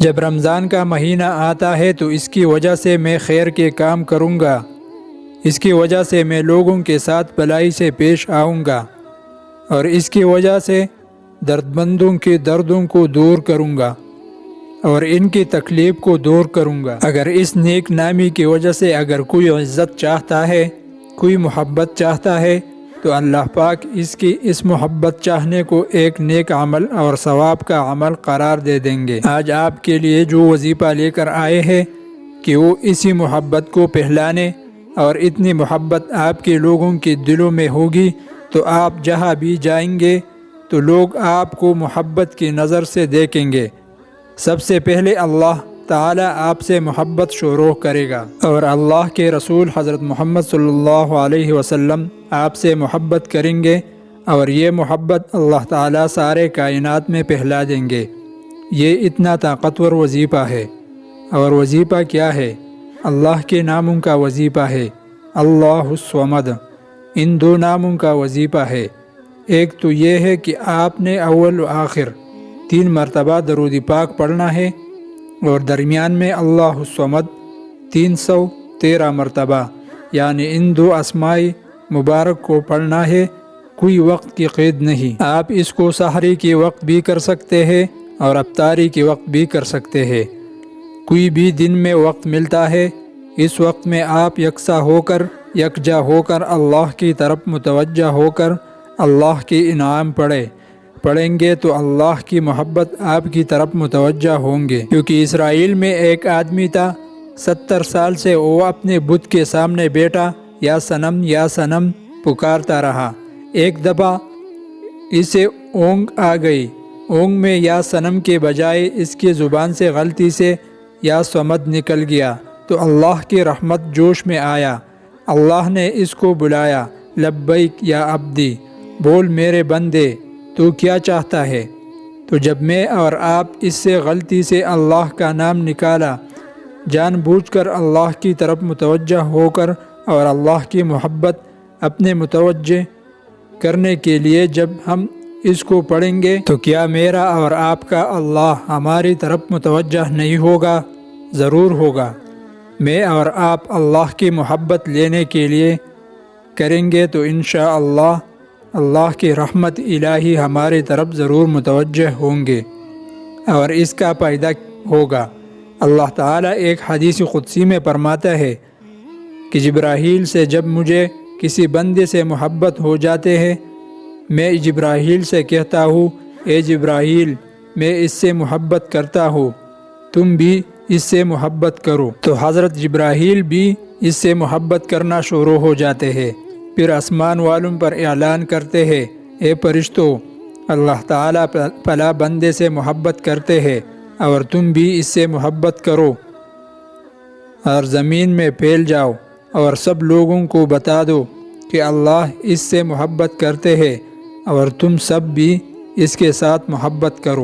جب رمضان کا مہینہ آتا ہے تو اس کی وجہ سے میں خیر کے کام کروں گا، اس کی وجہ سے میں لوگوں کے ساتھ بھلائی سے پیش آؤں گا، اور اس کی وجہ سے درد مندوں کے دردوں کو دور کروں گا اور ان کی تکلیف کو دور کروں گا۔ اگر اس نیک نامی کی وجہ سے اگر کوئی عزت چاہتا ہے، کوئی محبت چاہتا ہے، تو اللہ پاک اس کی اس محبت چاہنے کو ایک نیک عمل اور ثواب کا عمل قرار دے دیں گے۔ آج آپ کے لیے جو وظیفہ لے کر آئے ہیں کہ وہ اسی محبت کو پھیلانے، اور اتنی محبت آپ کے لوگوں کے دلوں میں ہوگی تو آپ جہاں بھی جائیں گے تو لوگ آپ کو محبت کی نظر سے دیکھیں گے۔ سب سے پہلے اللہ تعالیٰ آپ سے محبت شروع کرے گا، اور اللہ کے رسول حضرت محمد صلی اللہ علیہ وسلم آپ سے محبت کریں گے، اور یہ محبت اللہ تعالیٰ سارے کائنات میں پھیلا دیں گے۔ یہ اتنا طاقتور وظیفہ ہے۔ اور وظیفہ کیا ہے؟ اللہ کے ناموں کا وظیفہ ہے، اللہ الصمد۔ ان دو ناموں کا وظیفہ ہے۔ ایک تو یہ ہے کہ آپ نے اول و آخر 3 مرتبہ درود پاک پڑھنا ہے، اور درمیان میں اللہ الصمد 313 مرتبہ، یعنی ان 2 اسماء مبارک کو پڑھنا ہے۔ کوئی وقت کی قید نہیں۔ آپ اس کو سحری کے وقت بھی کر سکتے ہیں اور افطاری کے وقت بھی کر سکتے ہیں۔ کوئی بھی دن میں وقت ملتا ہے، اس وقت میں آپ یکساں ہو کر، یکجا ہو کر، اللہ کی طرف متوجہ ہو کر اللہ کے انعام پڑھیں گے تو اللہ کی محبت آپ کی طرف متوجہ ہوں گے۔ کیونکہ اسرائیل میں ایک آدمی تھا، 70 سال سے وہ اپنے بت کے سامنے بیٹھا، یا صنم یا صنم پکارتا رہا۔ ایک دفعہ اسے اونگ آ گئی، اونگ میں یا صنم کے بجائے اس کی زبان سے غلطی سے یا صمد نکل گیا، تو اللہ کی رحمت جوش میں آیا۔ اللہ نے اس کو بلایا، لبیک یا عبدی، بول میرے بندے تو کیا چاہتا ہے؟ تو جب میں اور آپ اس سے غلطی سے اللہ کا نام نکالا، جان بوجھ کر اللہ کی طرف متوجہ ہو کر، اور اللہ کی محبت اپنے متوجہ کرنے کے لیے جب ہم اس کو پڑھیں گے تو کیا میرا اور آپ کا اللہ ہماری طرف متوجہ نہیں ہوگا؟ ضرور ہوگا۔ میں اور آپ اللہ کی محبت لینے کے لیے کریں گے تو انشاءاللہ اللہ کی رحمت الہی ہماری طرف ضرور متوجہ ہوں گے، اور اس کا فائدہ ہوگا۔ اللہ تعالیٰ ایک حدیث قدسی میں فرماتا ہے کہ جبرائیل سے جب مجھے کسی بندے سے محبت ہو جاتے ہیں، میں جبرائیل سے کہتا ہوں، اے جبرائیل، میں اس سے محبت کرتا ہوں، تم بھی اس سے محبت کرو۔ تو حضرت جبرائیل بھی اس سے محبت کرنا شروع ہو جاتے ہیں۔ پھر آسمان والوں پر اعلان کرتے ہیں، اے فرشتوں، اللہ تعالیٰ فلاں بندے سے محبت کرتے ہیں، اور تم بھی اس سے محبت کرو، اور زمین میں پھیل جاؤ اور سب لوگوں کو بتا دو کہ اللہ اس سے محبت کرتے ہیں، اور تم سب بھی اس کے ساتھ محبت کرو۔